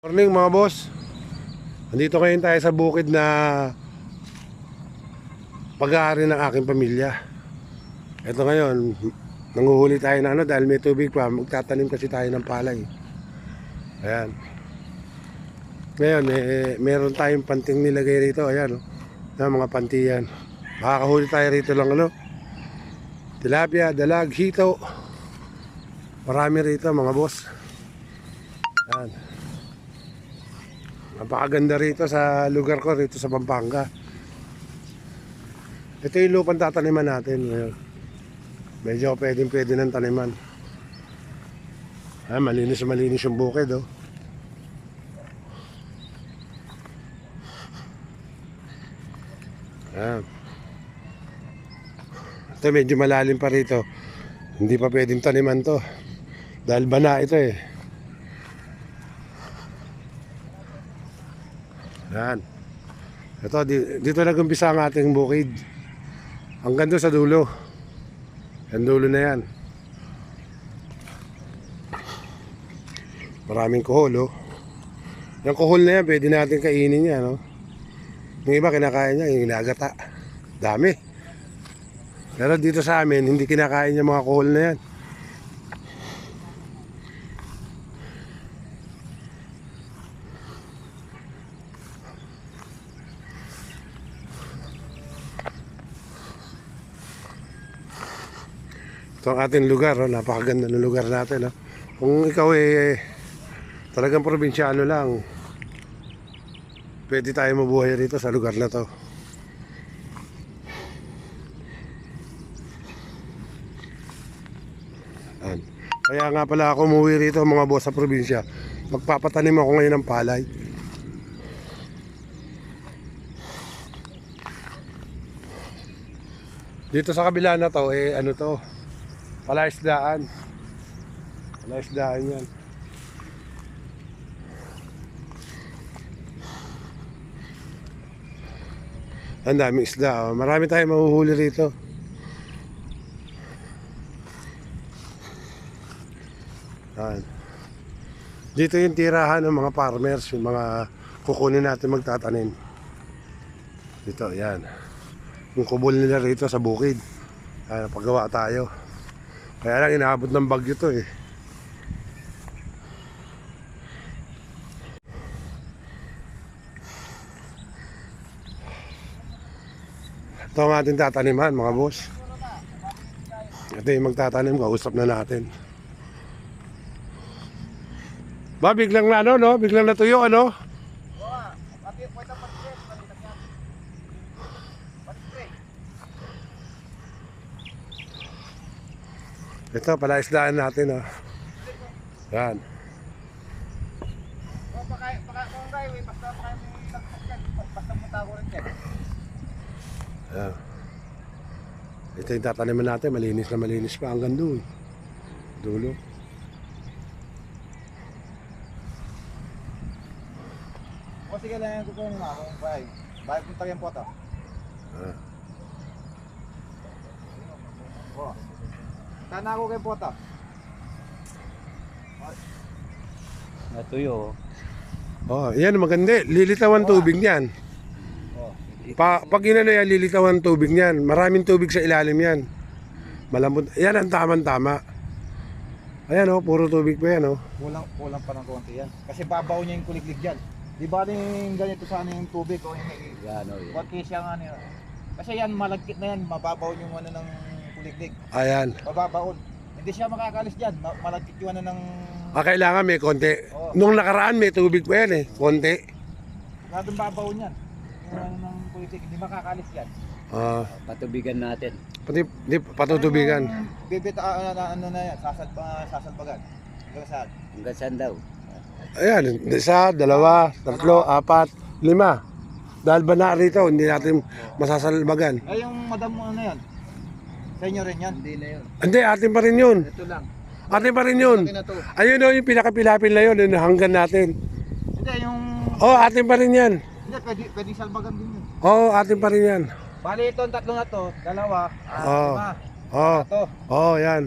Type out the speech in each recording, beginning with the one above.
Morning mga boss. Nandito ngayon tayo sa bukid na pag-aari ng aking pamilya. Ito ngayon, nanguhuli tayo ng dahil may tubig pa. Magtatanim kasi tayo ng palay. Ayan. Ngayon, meron tayong panting nilagay rito. Ayan, mga panti yan. Makakahuli tayo rito lang tilapia, dalag, hito. Marami rito mga boss. Ayan. Napakaganda rito sa lugar ko, rito sa Pampanga. Ito yung lupang tataniman natin ngayon. Medyo pwede ng taniman. Malinis yung bukid, oh. Ito medyo malalim pa rito. Hindi pa pwedeng taniman to dahil bana ito eh. Yan. Ito, dito nag-umpisa ang ating bukid. Hanggang doon sa dulo. Ang dulo na yan. Maraming kuhol, oh. Yung kuhol na yan, pwede natin kainin yan, oh. Yung iba kinakain niya, yung inagata. Dami. Pero dito sa amin, hindi kinakain yung mga kuhol na yan. Ito ang ating lugar, oh. Napakaganda ng lugar natin, oh. Kung ikaw talagang probinsyano lang, pwede tayo mabuhay rito sa lugar na to. Yan. Kaya nga pala ako umuwi rito mga boss sa probinsya. Magpapatanim ako ngayon ng palay. Dito sa kabila na to, ano to, palaisdaan. Palaisdaan yan. Ang daming isda, oh. Marami tayong mahuhuli rito. Yan. Dito yung tirahan ng mga farmers, yung mga kukunin natin magtatanim. Dito, yan. Yung kubol nila rito sa bukid. Paggawa tayo. Kaya lang inaabot ng bagyo to eh. Ito ang ating tataniman mga boss. Ito yung magtatanim, kausap na natin. Ba, biglang na no? Biglang natuyo, ano? Ito, palaisdaan natin, oh. Yan. Yan. Ito yung tataniman natin, malinis na malinis pa hanggang doon. Dulo. O sige lang yung kukunin mo ako. Bahay punta yung poto. O. Kana ako kay poto. Natuyo. Oh, yan maganda. Lilitawan tubig niyan. Pag inano yan, lilitawan tubig niyan. Maraming tubig sa ilalim yan. Malambot. Yan ang tamang-tama. Ayan, oh, puro tubig pa yan, oh. Kulang pa ng konti yan. Kasi babaw niya yung kuliglig dyan. Di ba yung ganito sana yung tubig o yung Yan o yan. konti siya nga niya. Kasi yan malagkit na yan, mababaw yung ano ng kuliglig. Ayan. Mababaon. Hindi siya makakalis dyan, malagkit yung ano ng... Kailangan may konti. Oo. Nung nakaraan may tubig pa yan, konti. Ladong babaw niyan. Yung ano ng kuliglig, hindi makakalis yan. Patubigan natin. Pati patutubigan. Bibita ano na yan, sasalbagan. Hanggang saan? Hanggang saan daw? Ayan, isa, dalawa, tatlo, apat, lima. Dahil ba na rito, hindi natin masasalbagan. Ay, yung madam mo ano yan? Sa inyo rin yan? Hindi na yun. Hindi, atin pa rin yun. Ito lang. Atin pa rin yun. Atin na to. Ayun o, yung pinakapilapil na yun, yung hanggan natin. Hindi, yung... Oh, atin pa rin yan. Hindi, pwedeng salbagan din yun. Oh, atin pa rin yan. Bali ito, ang tatlo na to, dalawa, Oh. lima. Oh, Ito. oh, yan.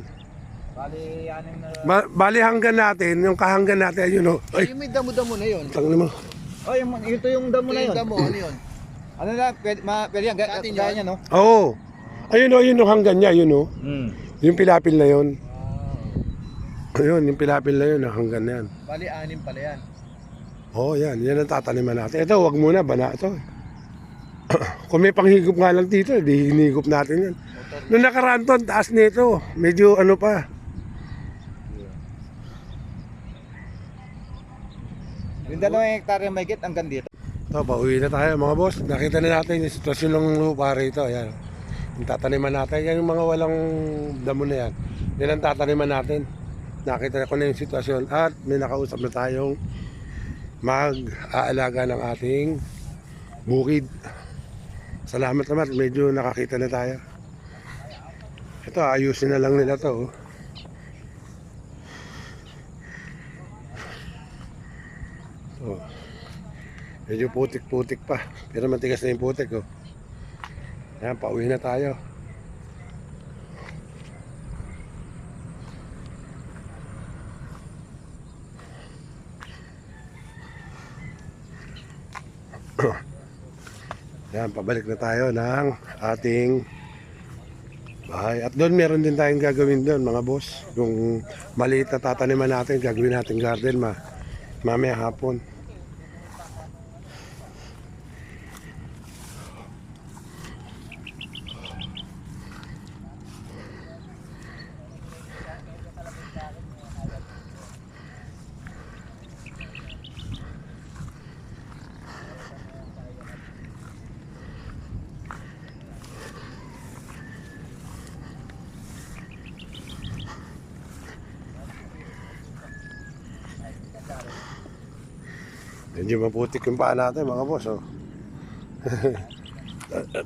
Bali, anim na... Bali hanggan natin, yung kahanggan natin, ayun o. Ay, Yung may damo-damo na yun. tangin mo. Oh, ito yung damo na Yung yun. damo, ano yun? Ano na, pwede yan, Sa atin gaya yun? niya, no? Oo. Ayun o, yun yung hanggan niya, yun o. Hmm. Yung pilapil na yun. Ayun, yung pilapil na yun, hanggan na yan. Bali, anim pala yan. Oo, yan. Yan ang tataniman natin. Ito, wag muna, bana ito. Kung may panghigop nga lang dito, di hinigop natin yan. Noong nakaraan to, taas nito. Medyo ano pa. Yung 2 hektarya may git hanggang dito. Ito, pauwi na tayo mga boss. Nakita na natin yung sitwasyon ng lupa rito. Ayan. Yung tataniman natin. Yan yung mga walang damo na yan. Yan ang tataniman natin. Nakita ko na yung sitwasyon. At may nakausap na tayong mag-aalaga ng ating bukid. Salamat naman. Medyo nakakita na tayo. Ito, ayusin na lang nila to. Oh. Medyo putik-putik pa. Pero matigas na yung putik, oh. Ayan, pauwi na tayo. Ayan, pabalik na tayo ng ating bahay. At doon meron din tayong gagawin doon, mga boss. Yung maliit na tataniman natin, gagawin natin garden mamaya hapon. Medyo maputik yung paa natin mga boss, oh.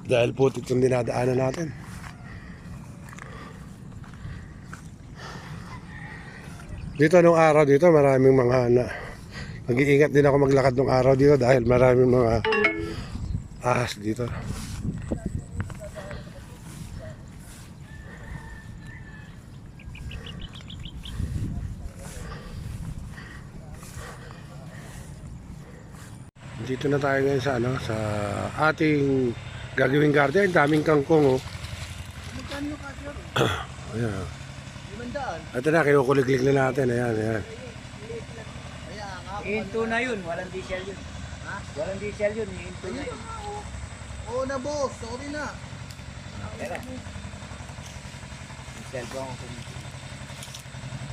Dahil putik yung dinadaanan natin. Dito nung araw dito maraming mga nag-iingat din ako maglakad nung araw dito dahil maraming mga ahas dito. Dito na tayo ngayon sa sa ating gagawing garden. Daming kangkong, oh. Magkano ka, sir? Ayan. 500. Ito na, kinukuliglig na natin. Ayan, ayan. Kaya nga. Into na yun, walang diesel yun. Ha? Walang diesel yun, into na yun. Oo na, boss. Sorry na. Tara. Yung cellphone ko.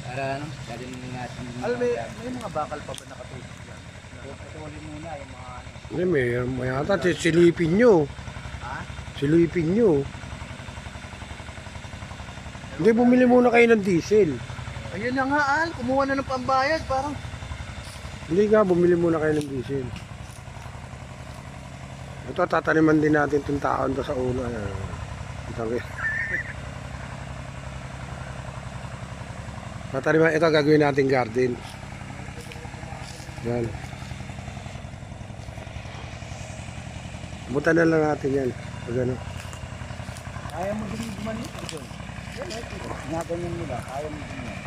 Para ano, dali natin. May mga bakal pa ba nakatulog yan? Patuloy muna yung mga ano. Hindi, may ata silipin nyo. Ha? Silipin nyo. Hindi, bumili muna kayo ng diesel. Ayun na nga, Al. Kumuha na ng pambayad. Parang Hindi nga, bumili muna kayo ng diesel. Ito, tataniman din natin itong taon to sa ulo. Ayan. Tataniman, ito gagawin natin garden. Yan. Butan na lang natin yan. Pag ano. Kaya mo din gumanin ito. Ginaganyan nila, kaya mo din yan.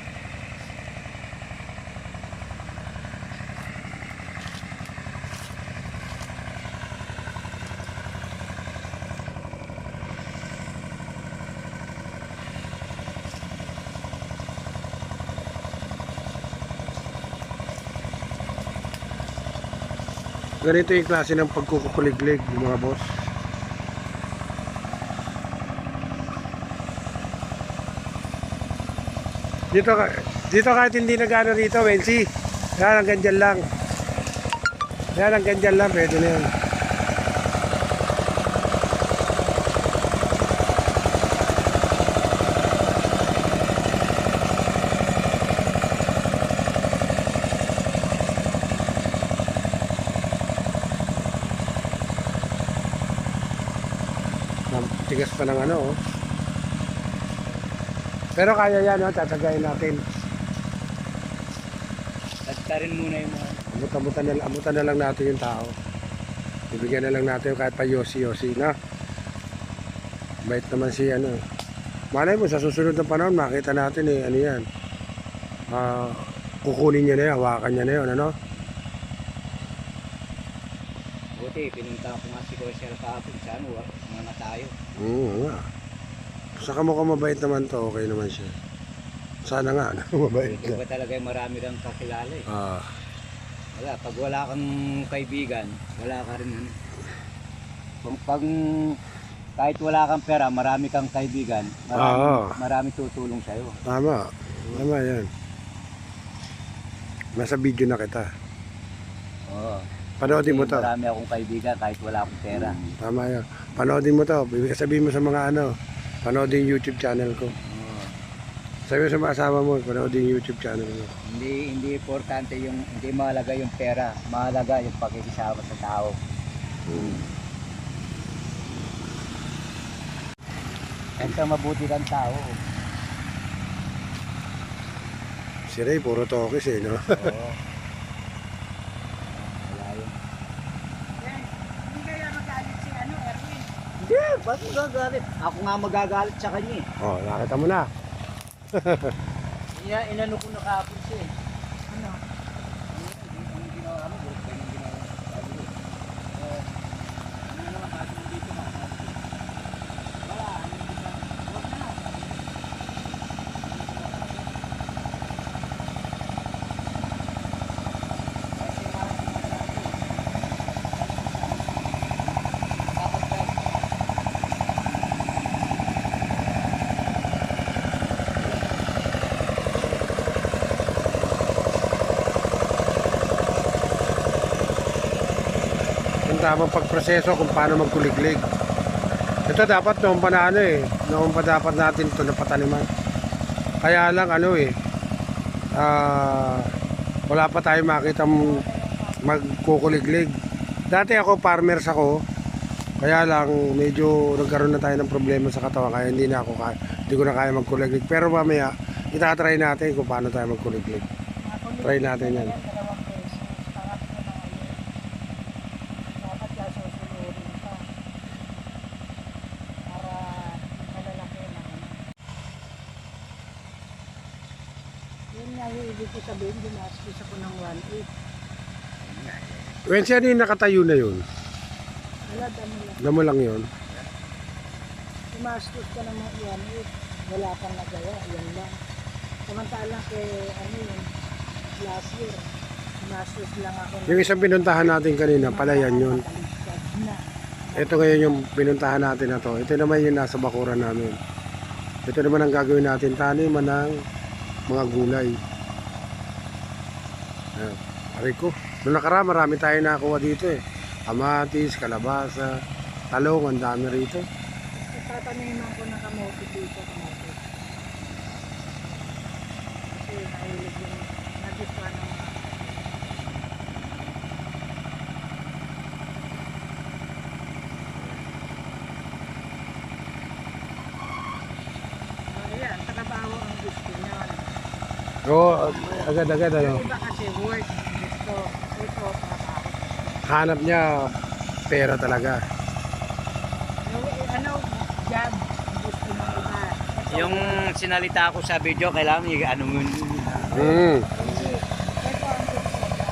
Ganito yung klase ng pagkukuliglig ng mga boss. Dito kahit hindi na gano'n rito, Wensi. Yan, hanggang dyan lang. Yan, hanggang dyan lang. Pwede na yan. Tigas pa ng ano, oh. Pero kaya yan, oh. Tatagayin natin. Tagtarin muna yung mga Amutan na lang natin yung tao. Ibigyan na lang natin kahit pa yosi-yosi, na. Bait naman si ano. Malay mo, sa susunod na panahon, makita natin ano yan. Kukunin niya na yan, hawakan niya na yun, ano? Buti, pinunta ko nga si Rochelle kahapon sa ano, mga tayo. Oo nga. Saka mukhang mabait naman to, okay naman siya. Sana nga, mabait Hindi siya. ba talaga marami kang kakilala eh. Wala, pag wala kang kaibigan, wala ka rin ano. Pag kahit wala kang pera, marami kang kaibigan, marami tutulong sa'yo. Tama. Tama yan. Nasa video na kita. Oo. Panoodin mo to. Marami akong kaibigan kahit wala akong pera. Tama yan. Panoodin mo to. Sabihin mo sa mga panoodin yung YouTube channel ko. Oo. Sabi mo sa mga asawa mo, panoodin yung YouTube channel mo. Hindi importante hindi mahalaga yung pera, mahalaga yung pakikisama sa tao. Ito mabuti kang tao. Si Ray, puro tokis no? Oo. Wala yun. Hindi kaya magalit si Erwin. Hindi, ba't magagalit? Ako nga magagalit sa kanya eh. Oh, nakita mo na. Inano ko na kahapon siya eh. Ano? Anong ginawa mo? Anong ginawa mo? Sabi ko, ano naman kahit nandito na. Wala, huwag na. Yung tamang pagproseso kung paano magkuliglig. Ito dapat noong pa na noong pa dapat natin ito napataniman. Kaya lang wala pa tayo makita magkukuliglig. Dati ako farmers ako. Kaya lang medyo nagkaroon na tayo ng problema sa katawan kaya hindi ko na kaya magkuliglig. Pero mamaya itatry natin kung paano tayo magkuliglig. Try natin yan. Dalawang beses. Pangatlo na ngayon. Dapat siya susunurin pa. Para malalaki na Yun nga yung ibig ko sabihin, gumastos ako ng 1.8. When siya yung nakatayo na yun, Wala, dami lang. damo lang yun. Gumastos ka ng 1.8. Wala kang nagawa, yan lang. Samantalang kay yun, last year, gumastos lang ako. Yung isang pinuntahan natin kanina, palayan yun. Na. Ito ngayon yung pinuntahan natin na to. Ito naman yung nasa bakuran namin. Ito naman ang gagawin natin, taniman ng mga gulay. Ayan. Aray ko. Noong nakaraan, marami tayo nakakuha dito Kamatis, kalabasa, talong, ang dami rito. Tataniman ko ng kamote dito. Kamote. Kasi nahilig yung nagiswa ng mga. Ayan, trabaho ang gusto niya. Oo, agad-agad Yung iba kasi work gusto. Ito, trabaho. Hanap niya pera talaga. Yung job gusto ng iba. Ito, Yung sinalita ko sa video, kailangan ano mo Mm. ito ang gusto niya.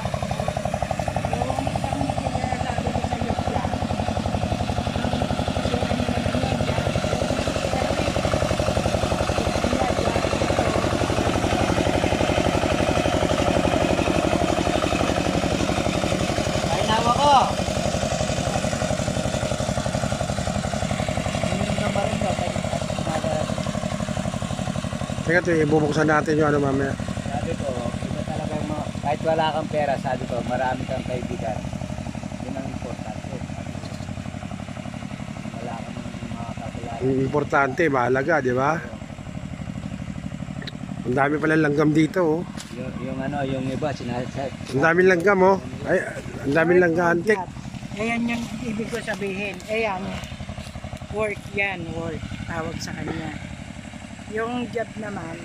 Yung isang sinasabi ko sa iyo, job. Ay, nawa ko! Teka, ibubuksan natin yung mamaya. Sabi ko, iba talaga kahit wala kang pera, sabi ko, marami kang kaibigan. Yun ang importante. Wala kang mga kakilala. Ang importante, mahalaga, di ba? Ang dami pala langgam dito, Yung iba, sinasabi. Ang daming langgam, Ay, ang daming langgam, antik. Ayan yung ibig ko sabihin. Ayan. Work yan, work. Tawag sa kanya. Yung job naman,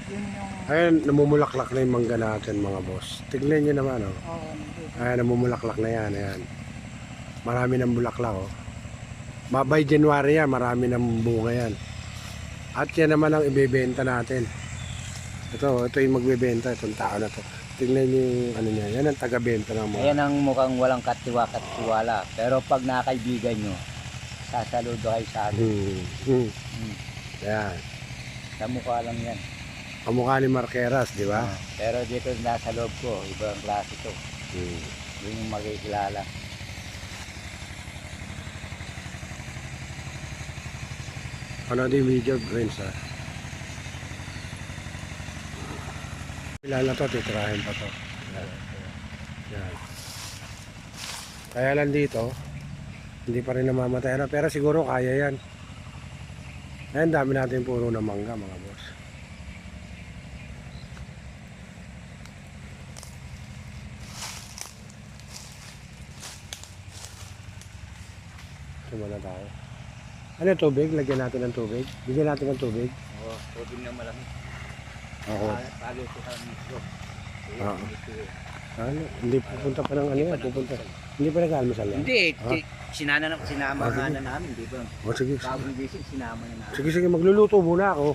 yun yung... Ayun, namumulaklak na yung mangga natin, mga boss. Tignan nyo naman, Oo, Ayan, namumulaklak na yan, ayan. Marami ng bulaklak, By January yan, marami ng bunga yan. At yan naman ang ibebenta natin. Ito yung magbebenta, itong tao na to. Tingnan niyo yung ano niya, yan ang taga-benta ng mga. Ayan ang mukhang walang katiwa-katiwala. Pero pag nakakaibigan nyo, sasaludo kayo sa akin. Yan. Sa mukha lang yan. Kamukha ni Marqueras, di ba? Pero dito nasa loob ko, ibang klase to. Hmm. Yun yung makikilala. Ano din video, Prince, ha? Kilala to, titirahin pa to. Yan. Yan. Kaya lang dito, hindi pa rin namamatay na, pero siguro kaya yan. Ayan, dami natin puro na mangga, mga boss. Sumala tayo. Ano yung tubig? Lagyan natin ng tubig. Bigyan natin ng tubig. Oo, tubig na malamig. Ako. Palo ito sa mislo. Oo. Ano? Hindi pupunta pa ng ano yan. Pupunta. Hindi pa nag-almasal yan. Hindi, Ha? sinama Ah, nga sige. na namin, di ba? O sige. Bagong gising, sinama na namin. Sige, sige. Magluluto muna ako.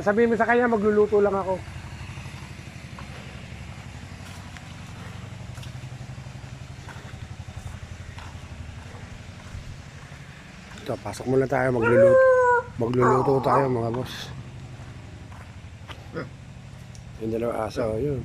Sabihin mo sa kanya, magluluto lang ako. Ito, pasok muna tayo. Magluluto tayo, mga boss. Yung dalawang aso, yun.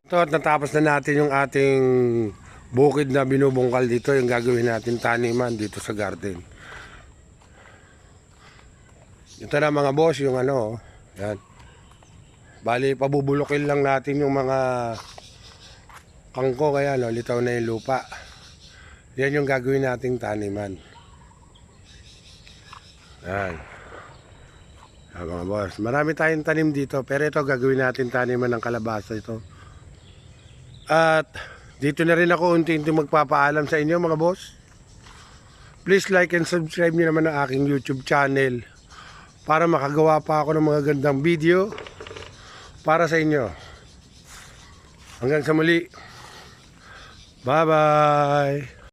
Ito at natapos na natin yung ating bukid na binubungkal dito, yung gagawin natin taniman dito sa garden. Ito na mga boss, yung ano, yan. Bali, pabubulukin lang natin yung mga kangkong, kaya no, litaw na yung lupa. Yan yung gagawin nating taniman. Yan. Yan mga boss, marami tayong tanim dito, pero ito gagawin natin taniman ng kalabasa ito. At dito na rin ako unti-unti magpapaalam sa inyo mga boss. Please like and subscribe nyo naman ang aking YouTube channel para makagawa pa ako ng mga gandang video para sa inyo. Hanggang sa muli. Bye bye.